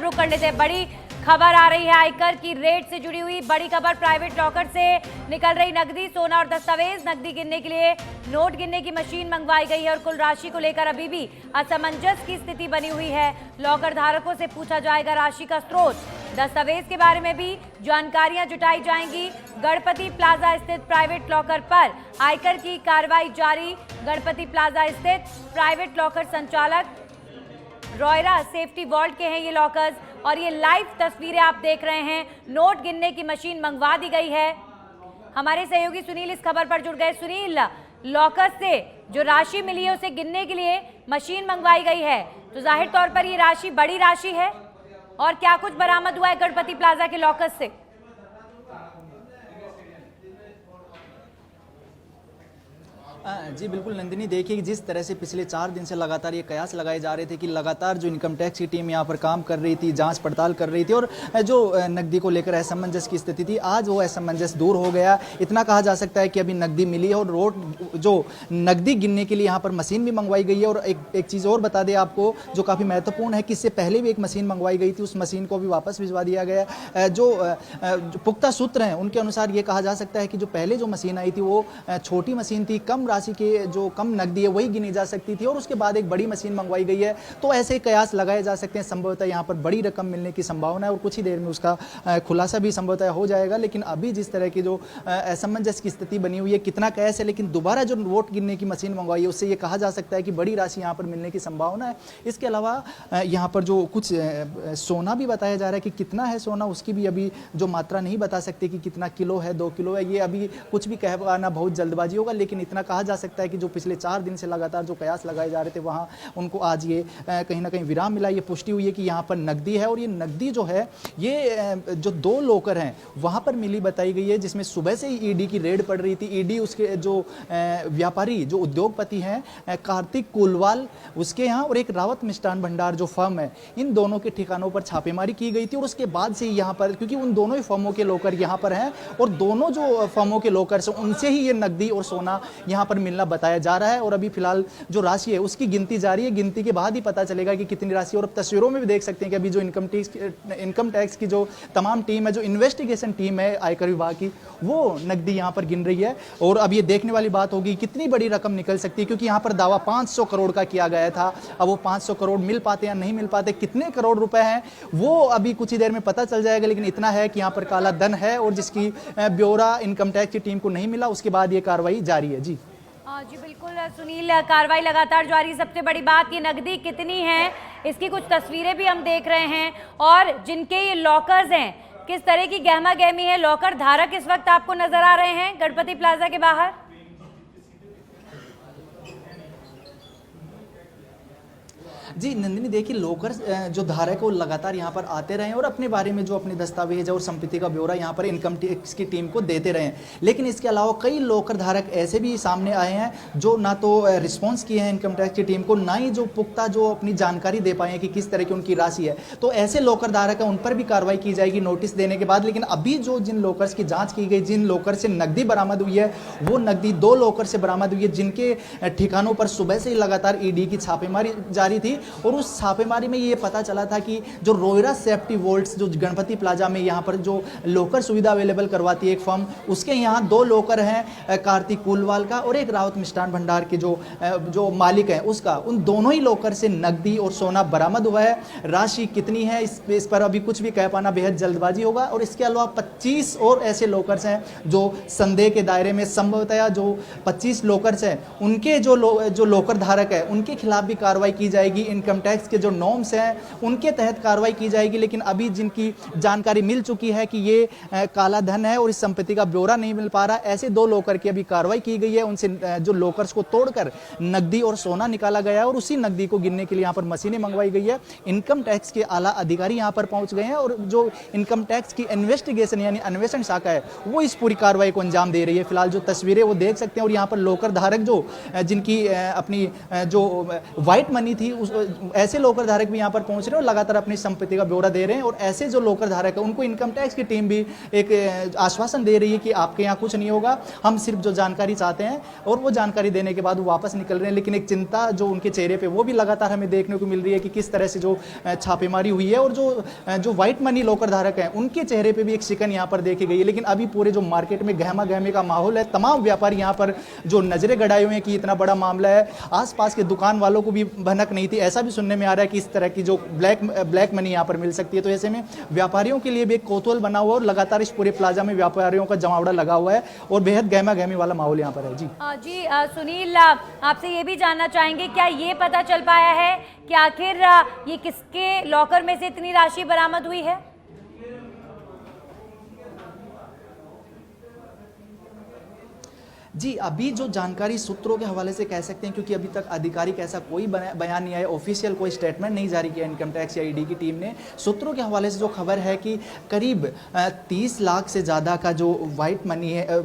रुख कर लेते हैं। बड़ी खबर आ रही है आयकर की रेड से जुड़ी हुई बड़ी खबर। प्राइवेट लॉकर से निकल रही नकदी, सोना और दस्तावेज। नकदी गिनने के लिए नोट गिनने की मशीन मंगवाई गई है और कुल राशि को लेकर अभी भी असमंजस की स्थिति बनी हुई है। लॉकर धारकों से पूछा जाएगा राशि का स्रोत। दस्तावेज के बारे में भी जानकारियां जुटाई जाएंगी। गणपति प्लाजा स्थित प्राइवेट लॉकर पर आयकर की कार्रवाई जारी। गणपति प्लाजा स्थित प्राइवेट लॉकर संचालक रॉयरा सेफ्टी वॉल्ट के हैं ये लॉकर्स, और ये लाइव तस्वीरें आप देख रहे हैं। नोट गिनने की मशीन मंगवा दी गई है। हमारे सहयोगी सुनील इस खबर पर जुड़ गए। सुनील, लॉकर से जो राशि मिली है उसे गिनने के लिए मशीन मंगवाई गई है, तो जाहिर तौर पर ये राशि बड़ी राशि है, और क्या कुछ बरामद हुआ है गणपति प्लाजा के लॉकर से? जी बिल्कुल नंदिनी, देखिए जिस तरह से पिछले 4 दिन से लगातार ये कयास लगाए जा रहे थे कि लगातार जो इनकम टैक्स की टीम यहाँ पर काम कर रही थी, जांच पड़ताल कर रही थी, और जो नकदी को लेकर असमंजस की स्थिति थी, आज वो असमंजस दूर हो गया। इतना कहा जा सकता है कि अभी नकदी मिली है और रोड जो नकदी गिनने के लिए यहाँ पर मशीन भी मंगवाई गई है। और एक चीज़ और बता दें आपको जो काफ़ी महत्वपूर्ण है कि इससे पहले भी एक मशीन मंगवाई गई थी, उस मशीन को भी वापस भिजवा दिया गया। जो पुख्ता सूत्र हैं उनके अनुसार ये कहा जा सकता है कि जो पहले जो मशीन आई थी वो छोटी मशीन थी, कम राशि के जो कम नकदी है वही गिनी जा सकती थी, और उसके बाद एक बड़ी मशीन मंगवाई गई है। तो ऐसे कयास लगाए जा सकते हैं, संभवतः यहाँ पर बड़ी रकम मिलने की संभावना है और कुछ ही देर में उसका खुलासा भी संभवतः हो जाएगा। लेकिन अभी जिस तरह की जो असमंजस की स्थिति बनी हुई है, कितना कयास है, लेकिन दोबारा जो वोट गिनने की मशीन मंगवाई है उससे ये कहा जा सकता है कि बड़ी राशि यहाँ पर मिलने की संभावना है। इसके अलावा यहाँ पर जो कुछ सोना भी बताया जा रहा है कि कितना है सोना, उसकी भी अभी जो मात्रा नहीं बता सकते कि कितना किलो है, 2 किलो है, ये अभी कुछ भी कह पाना बहुत जल्दबाजी होगा। लेकिन इतना कहा जा सकता है कि जो पिछले 4 दिन से लगातार जो कयास लगाए जा रहे थे वहाँ उनको आज ये कहीं ना कहीं विराम मिला। ये पुष्टि हुई है कि यहाँ पर नकदी है, और ये नकदी जो है ये जो 2 लॉकर हैं वहाँ पर मिली बताई गई है, जिसमें सुबह से ही ईडी की रेड पड़ रही थी। ईडी उसके जो व्यापारी जो उद्योगपति हैं कार्तिक कोलवाल उसके यहाँ, और एक रावत मिष्ठान भंडार जो फर्म है, इन दोनों के ठिकानों पर छापेमारी की गई थी। और उसके बाद से यहाँ पर, क्योंकि उन दोनों ही फर्मों के लॉकर यहाँ पर हैं और दोनों जो फर्मों के लॉकर से उनसे ही ये नकदी और सोना यहाँ पर मिलना बताया जा रहा है। और अभी फिलहाल जो राशि है उसकी गिनती जारी है। गिनती के बाद ही पता चलेगा कि कितनी राशि। और अब तस्वीरों में भी देख सकते हैं कि अभी जो इनकम टैक्स की जो तमाम टीम है, जो इन्वेस्टिगेशन टीम है आयकर विभाग की, वो नकदी यहाँ पर गिन रही है। और अब ये देखने वाली बात होगी कितनी बड़ी रकम निकल सकती है, क्योंकि यहाँ पर दावा 500 करोड़ का किया गया था। अब वो 500 करोड़ मिल पाते या नहीं मिल पाते, कितने करोड़ रुपए हैं वो अभी कुछ ही देर में पता चल जाएगा। लेकिन इतना है कि यहाँ पर काला धन है और जिसकी ब्यौरा इनकम टैक्स की टीम को नहीं मिला, उसके बाद ये कार्रवाई जारी है। जी जी बिल्कुल सुनील, कार्रवाई लगातार जारी। सबसे बड़ी बात ये नकदी कितनी है, इसकी कुछ तस्वीरें भी हम देख रहे हैं, और जिनके ये लॉकर्स हैं किस तरह की गहमा गहमी है। लॉकर धारक इस वक्त आपको नजर आ रहे हैं गणपति प्लाजा के बाहर। जी नंदिनी, देखिए लॉकर जो धारक वो लगातार यहाँ पर आते रहे और अपने बारे में जो अपने दस्तावेज और संपत्ति का ब्यौरा यहाँ पर इनकम टैक्स की टीम को देते रहे। लेकिन इसके अलावा कई लॉकर धारक ऐसे भी सामने आए हैं जो ना तो रिस्पॉन्स किए हैं इनकम टैक्स की टीम को, ना ही जो पुख्ता जो अपनी जानकारी दे पाए हैं कि किस तरह की उनकी राशि है। तो ऐसे लॉकर धारक है उन पर भी कार्रवाई की जाएगी नोटिस देने के बाद। लेकिन अभी जो जिन लॉकर्स की जाँच की गई, जिन लॉकर से नकदी बरामद हुई है, वो नकदी 2 लॉकर से बरामद हुई है, जिनके ठिकानों पर सुबह से ही लगातार ईडी की छापेमारी जारी थी। और उस छापेमारी में ये पता चला था कि जो रॉयरा सेफ्टी वॉल्ट्स जो गणपति प्लाजा में यहाँ पर जो लॉकर सुविधा अवेलेबल करवाती है एक फर्म, उसके यहाँ 2 लॉकर हैं कार्तिक कोलवाल का और एक रावत मिष्ठान भंडार के जो मालिक हैं उसका। उन दोनों ही लॉकर से नकदी और सोना बरामद हुआ है। राशि कितनी है इस पर अभी कुछ भी कह पाना बेहद जल्दबाजी होगा। और इसके अलावा 25 और ऐसे लॉकर्स हैं जो संदेह के दायरे में, संभवतः जो 25 लॉकर्स हैं उनके जो लॉकर धारक है उनके खिलाफ भी कार्रवाई की जाएगी। इनकम टैक्स के जो नॉर्म्स हैं उनके तहत कार्रवाई की जाएगी। लेकिन अभी जिनकी जानकारी मिल चुकी है कि ये काला धन है और इस संपत्ति का ब्यौरा नहीं मिल पा रहा, ऐसे 2 लॉकर की अभी कार्रवाई की गई है। उनसे जो लॉकर्स को तोड़कर नकदी और सोना निकाला गया है और उसी नकदी को गिनने के लिए यहाँ पर मशीनें मंगवाई गई है। इनकम टैक्स के आला अधिकारी यहाँ पर पहुंच गए हैं और जो इनकम टैक्स की इन्वेस्टिगेशन यानी अन्वेषण शाखा है वो इस पूरी कार्रवाई को अंजाम दे रही है। फिलहाल जो तस्वीरें वो देख सकते हैं। और यहाँ पर लॉकर धारक जो जिनकी अपनी जो व्हाइट मनी थी ऐसे लोकर धारक भी यहाँ पर पहुंच रहे हैं और लगातार अपनी संपत्ति का ब्यौरा दे रहे हैं। और ऐसे जो लोकर धारक है उनको इनकम टैक्स की टीम भी एक आश्वासन दे रही है कि आपके यहाँ कुछ नहीं होगा, हम सिर्फ जो जानकारी चाहते हैं, और वो जानकारी देने के बाद वो वापस निकल रहे हैं। लेकिन एक चिंता जो उनके चेहरे पे वो भी लगातार हमें देखने को मिल रही है कि किस तरह से जो छापेमारी हुई है, और जो व्हाइट मनी लोकर धारक हैं उनके चेहरे पे भी एक शिकन यहाँ पर देखी गई है। लेकिन अभी पूरे जो मार्केट में गहमा गहमी का माहौल है, तमाम व्यापारी यहाँ पर जो नजरें गड़ाए हुए हैं कि इतना बड़ा मामला है, आसपास के दुकान वालों को भी भनक नहीं थी। ऐसा भी सुनने में आ रहा है कि इस तरह की जो ब्लैक मनी यहाँ पर मिल सकती है। तो ऐसे में व्यापारियों के लिए भी एक कौतूहल बना हुआ है और लगातार इस पूरे प्लाजा में व्यापारियों का जमावड़ा लगा हुआ है और बेहद गहमा गहमी वाला माहौल यहाँ पर है। जी सुनील, आपसे ये भी जानना चाहेंगे, क्या ये पता चल पाया है कि आखिर ये किसके लॉकर में से इतनी राशि बरामद हुई है? जी, अभी जो जानकारी सूत्रों के हवाले से कह सकते हैं, क्योंकि अभी तक आधिकारिक ऐसा कोई बयान नहीं आया, ऑफिशियल कोई स्टेटमेंट नहीं जारी किया इनकम टैक्स या ईडी की टीम ने। सूत्रों के हवाले से जो खबर है कि करीब 30 लाख से ज़्यादा का जो वाइट मनी है,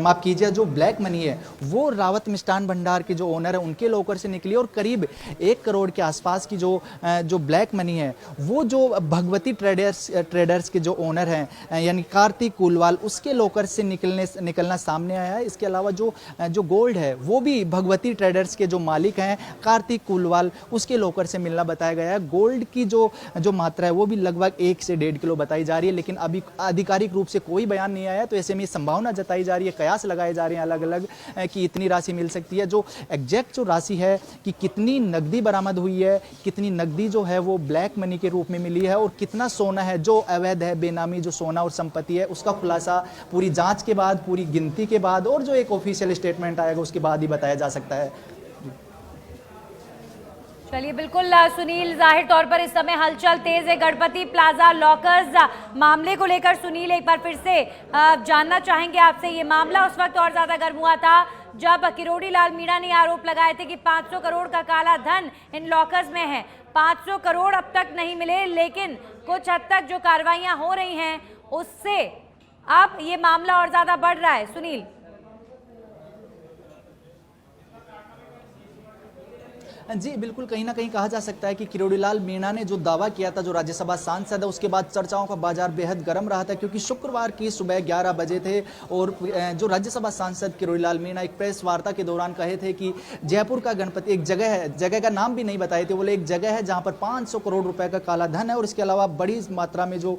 माफ़ कीजिए, जो ब्लैक मनी है, वो रावत मिष्ठान भंडार के जो ओनर है उनके लॉकर से निकली। और करीब 1 करोड़ के आसपास की जो ब्लैक मनी है वो जो भगवती ट्रेडर्स के जो ओनर हैं यानी कार्तिक कुलवाल, उसके लॉकर से निकलना सामने आया है। इसके अलावा जो गोल्ड है वो भी भगवती ट्रेडर्स के जो मालिक हैं कार्तिक कुलवाल, उसके लॉकर से मिलना बताया गया है। गोल्ड की जो मात्रा है वो भी लगभग 1 से 1.5 किलो बताई जा रही है, लेकिन अभी आधिकारिक रूप से कोई बयान नहीं आया। तो ऐसे में संभावना जताई जा रही है, कयास लगाए जा रहे हैं अलग अलग कि इतनी राशि मिल सकती है। जो एग्जैक्ट जो राशि है कि कितनी नकदी बरामद हुई है, कितनी नकदी जो है वो ब्लैक मनी के रूप में मिली है, और कितना सोना है जो अवैध है, बेनामी जो सोना और संपत्ति है, उसका खुलासा पूरी जांच के बाद, पूरी गिनती के बाद, और जो एक ऑफिशियल स्टेटमेंट आएगा उसके बाद ही बताया जा सकता है। चलिए, बिल्कुल सुनील, जाहिर तौर पर इस समय हलचल तेज है गणपति प्लाजा लॉकर्स मामले को लेकर। सुनील, एक बार फिर से जानना चाहेंगे आपसे, ये मामला उस वक्त और ज्यादा गर्म हुआ था जब किरोड़ी लाल मीणा ने आरोप लगाए थे कि 500 करोड़ का काला धन इन लॉकर्स में है। 500 करोड़ अब तक नहीं मिले, लेकिन कुछ हद तक जो कार्रवाइयां हो रही हैं उससे अब ये मामला और ज्यादा बढ़ रहा है। सुनील, जी बिल्कुल, कहीं ना कहीं कहा जा सकता है कि किरोड़ी लाल मीणा ने जो दावा किया था, जो राज्यसभा सांसद है, उसके बाद चर्चाओं का बाजार बेहद गर्म रहा था, क्योंकि शुक्रवार की सुबह 11 बजे थे और जो राज्यसभा सांसद किरोड़ी लाल मीणा एक प्रेस वार्ता के दौरान कहे थे कि जयपुर का गणपति एक जगह है, जगह का नाम भी नहीं बताए थे, बोले एक जगह है जहां पर 500 करोड़ रुपए का काला धन है और इसके अलावा बड़ी मात्रा में जो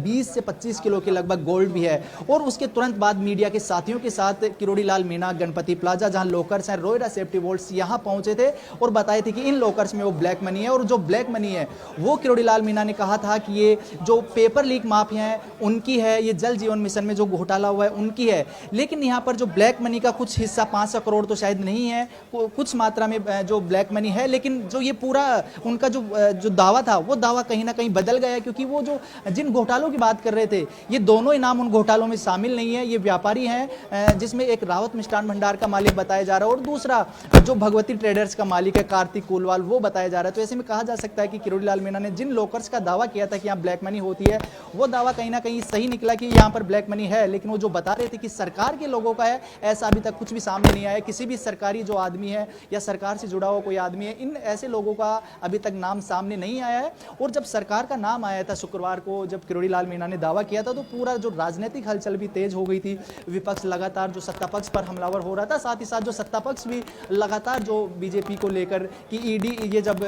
20 से 25 किलो के लगभग गोल्ड भी है। और उसके तुरंत बाद मीडिया के साथियों के साथ किरोड़ी लाल मीणा गणपति प्लाजा, जहां लॉकर्स हैं, रोयरा सेफ्टी वॉल्ट्स, यहां पहुंचे थे और बताए थे कि इन लॉकर्स में वो ब्लैक मनी है। और जो ब्लैक मनी है वो किरोड़ी लाल मीणा ने कहा था कि ये जो पेपर लीक माफिया हैं उनकी है, ये जल जीवन मिशन में जो घोटाला हुआ है उनकी है। लेकिन यहाँ पर जो ब्लैक मनी का कुछ हिस्सा 500 करोड़ तो शायद नहीं है, कुछ मात्रा में जो ब्लैक मनी है, लेकिन जो ये पूरा उनका जो दावा था वो दावा कहीं ना कहीं बदल गया है, क्योंकि वो जो जिन घोटालों की बात कर रहे थे ये दोनों ही नाम उन घोटालों में शामिल नहीं है। ये व्यापारी हैं जिसमें एक रावत मिष्ठान भंडार का मालिक बताया जा रहा है और दूसरा जो भगवती ट्रेडर्स का मालिक है कार्तिक कुलवाल, वो बताया जा रहा है। तो ऐसे में कहा जा सकता है कि किरोड़ी लाल मीणा ने जिन लॉकर्स का दावा किया था कि यहाँ ब्लैक मनी होती है, वो दावा कहीं ना कहीं सही निकला कि यहाँ पर ब्लैक मनी है, लेकिन वो जो बता रहे थे कि सरकार के लोगों का है, ऐसा अभी तक कुछ भी सामने नहीं आया। किसी भी सरकारी जो आदमी है या सरकार से जुड़ा हुआ कोई आदमी है, इन ऐसे लोगों का अभी तक नाम सामने नहीं आया है। और जब सरकार का नाम आया था शुक्रवार को, जब किरोड़ी लाल मीणा ने दावा किया था, तो पूरा जो राजनीतिक हलचल भी तेज हो गई थी। विपक्ष लगातार जो सत्ता पक्ष पर हमलावर हो रहा था, साथ ही साथ जो सत्ता पक्ष भी लगातार जो बीजेपी को लेकर कि ईडी ये जब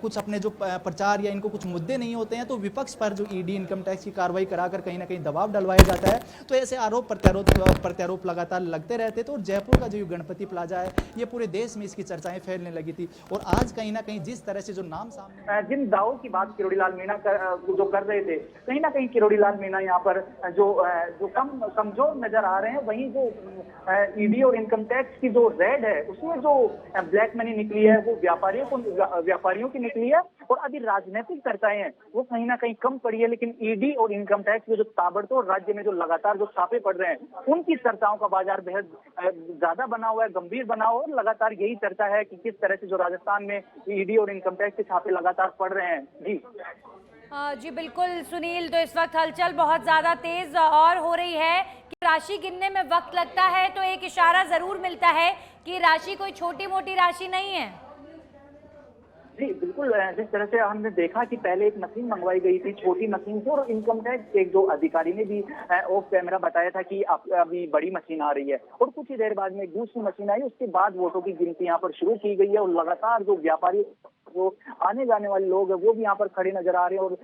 कुछ अपने जो प्रचार या इनको कुछ मुद्दे नहीं होते हैं तो विपक्ष पर जो ईडी इनकम टैक्स की कार्रवाई कराकर कहीं ना कहीं दबाव डलवाया जाता है। तो ऐसे आरोप प्रत्यारोप लगातार लगते रहते थे। और जयपुर का जो गणपति प्लाजा है, ये पूरे देश में इसकी चर्चाएं फैलने लगी थी। और आज कहीं ना कहीं जिस तरह से जो नाम सामने, जिन दावों की बात किरोड़ी लाल मीणा जो कर रहे थे, कहीं ना कहीं किरोड़ी लाल मीणा यहाँ पर जो कमजोर नजर आ रहे हैं, वहीं जो ईडी और इनकम टैक्स की जो रेड है उसमें जो ब्लैक मनी निकली है वो व्यापारियों की निकली है। और अभी राजनीतिक चर्चाएं हैं वो कहीं ना कहीं कम पड़ी है, लेकिन ईडी और इनकम टैक्स के जो ताबड़तोड़ राज्य में जो लगातार जो छापे पड़ रहे हैं उनकी चर्चाओं का बाजार बेहद ज्यादा बना हुआ है, गंभीर बना हुआ है। और लगातार यही चर्चा है कि किस तरह से जो राजस्थान में ईडी और इनकम टैक्स के छापे लगातार पड़ रहे हैं। जी बिल्कुल सुनील, तो इस वक्त हलचल बहुत ज्यादा तेज और हो रही है कि राशि गिनने में वक्त लगता है, तो एक इशारा जरूर मिलता है कि राशि कोई छोटी मोटी राशि नहीं है। जी बिल्कुल, जिस तरह से हमने देखा कि पहले एक मशीन मंगवाई गई थी, छोटी मशीन थी, और इनकम टैक्स के एक जो अधिकारी ने भी ऑफ कैमरा बताया था कि अभी बड़ी मशीन आ रही है, और कुछ ही देर बाद में एक दूसरी मशीन आई। उसके बाद वोटों की गिनती यहाँ पर शुरू की गई है, और लगातार जो व्यापारी, जो आने जाने वाले लोग हैं, वो भी यहाँ पर खड़े नजर आ रहे हैं और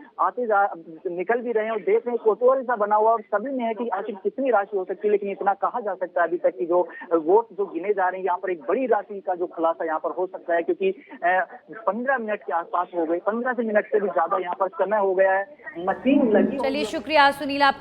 निकल भी रहे हैं, और देख रहे हैं कोतवाल सा बना हुआ, और सभी में है कि आखिर कितनी राशि हो सकती है। लेकिन इतना कहा जा सकता है अभी तक कि जो वोट जो गिने जा रहे हैं, यहाँ पर एक बड़ी राशि का जो खुलासा यहाँ पर हो सकता है, क्योंकि 15 मिनट के आसपास हो गए, 15 मिनट से भी ज्यादा यहाँ पर समय हो गया है, मशीन लगी हुई चलिए है। शुक्रिया सुनील आपका।